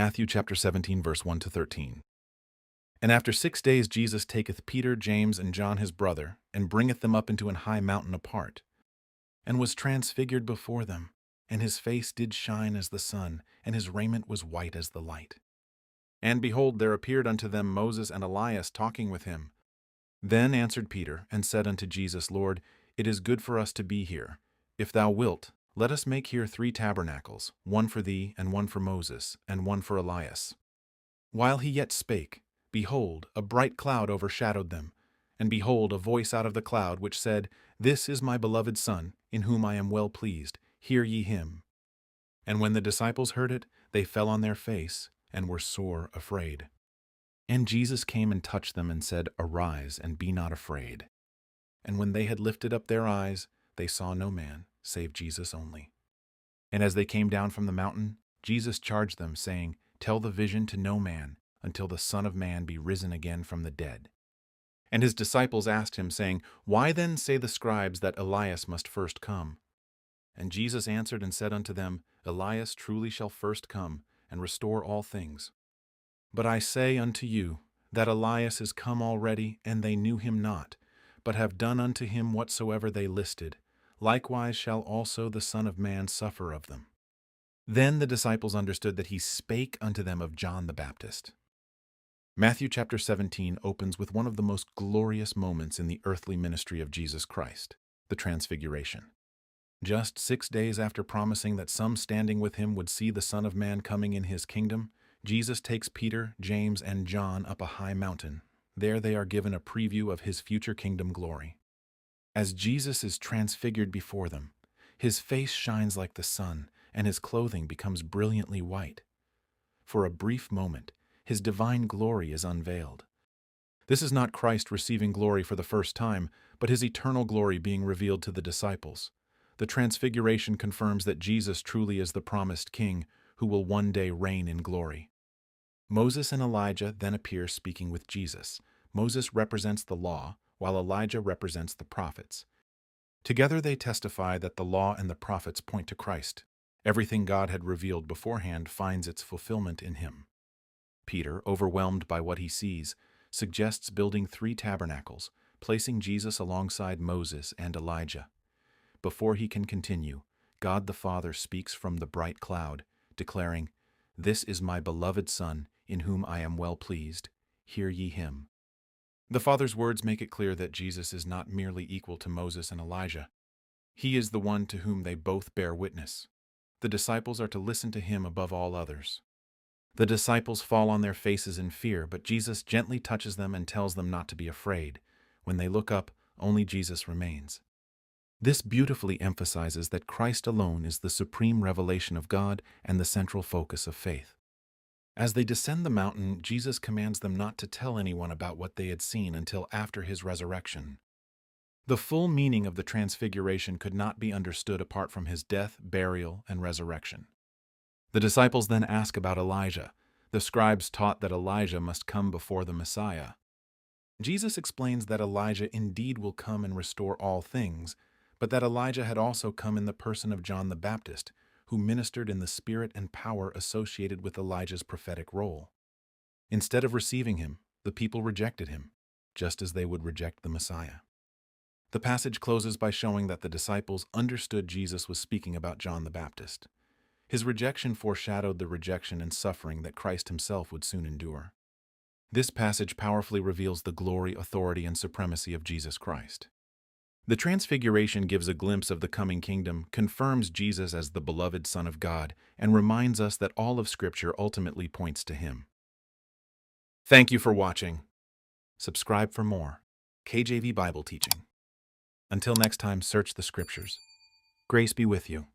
Matthew chapter 17, verse 1 to 13. And after 6 days Jesus taketh Peter, James, and John his brother, and bringeth them up into an high mountain apart, and was transfigured before them. And his face did shine as the sun, and his raiment was white as the light. And behold, there appeared unto them Moses and Elias talking with him. Then answered Peter, and said unto Jesus, Lord, it is good for us to be here. If thou wilt, let us make here 3 tabernacles, one for thee, and one for Moses, and one for Elias. While he yet spake, behold, a bright cloud overshadowed them. And behold, a voice out of the cloud, which said, This is my beloved Son, in whom I am well pleased. Hear ye him. And when the disciples heard it, they fell on their face, and were sore afraid. And Jesus came and touched them, and said, Arise, and be not afraid. And when they had lifted up their eyes, they saw no man, save Jesus only. And as they came down from the mountain, Jesus charged them, saying, Tell the vision to no man, until the Son of Man be risen again from the dead. And his disciples asked him, saying, Why then say the scribes that Elias must first come? And Jesus answered and said unto them, Elias truly shall first come, and restore all things. But I say unto you, that Elias is come already, and they knew him not, but have done unto him whatsoever they listed. Likewise shall also the Son of Man suffer of them. Then the disciples understood that he spake unto them of John the Baptist. Matthew chapter 17 opens with one of the most glorious moments in the earthly ministry of Jesus Christ, the Transfiguration. Just 6 days after promising that some standing with him would see the Son of Man coming in his kingdom, Jesus takes Peter, James, and John up a high mountain. There they are given a preview of his future kingdom glory. As Jesus is transfigured before them, his face shines like the sun, and his clothing becomes brilliantly white. For a brief moment, his divine glory is unveiled. This is not Christ receiving glory for the first time, but his eternal glory being revealed to the disciples. The Transfiguration confirms that Jesus truly is the promised King, who will one day reign in glory. Moses and Elijah then appear speaking with Jesus. Moses represents the law, while Elijah represents the prophets. Together they testify that the law and the prophets point to Christ. Everything God had revealed beforehand finds its fulfillment in him. Peter, overwhelmed by what he sees, suggests building 3 tabernacles, placing Jesus alongside Moses and Elijah. Before he can continue, God the Father speaks from the bright cloud, declaring, This is my beloved Son, in whom I am well pleased. Hear ye him. The Father's words make it clear that Jesus is not merely equal to Moses and Elijah. He is the one to whom they both bear witness. The disciples are to listen to him above all others. The disciples fall on their faces in fear, but Jesus gently touches them and tells them not to be afraid. When they look up, only Jesus remains. This beautifully emphasizes that Christ alone is the supreme revelation of God and the central focus of faith. As they descend the mountain, Jesus commands them not to tell anyone about what they had seen until after his resurrection. The full meaning of the Transfiguration could not be understood apart from his death, burial, and resurrection. The disciples then ask about Elijah. The scribes taught that Elijah must come before the Messiah. Jesus explains that Elijah indeed will come and restore all things, but that Elijah had also come in the person of John the Baptist, who ministered in the spirit and power associated with Elijah's prophetic role. Instead of receiving him, the people rejected him, just as they would reject the Messiah. The passage closes by showing that the disciples understood Jesus was speaking about John the Baptist. His rejection foreshadowed the rejection and suffering that Christ himself would soon endure. This passage powerfully reveals the glory, authority, and supremacy of Jesus Christ. The Transfiguration gives a glimpse of the coming kingdom, confirms Jesus as the beloved Son of God, and reminds us that all of Scripture ultimately points to him. Thank you for watching. Subscribe for more KJV Bible Teaching. Until next time, search the Scriptures. Grace be with you.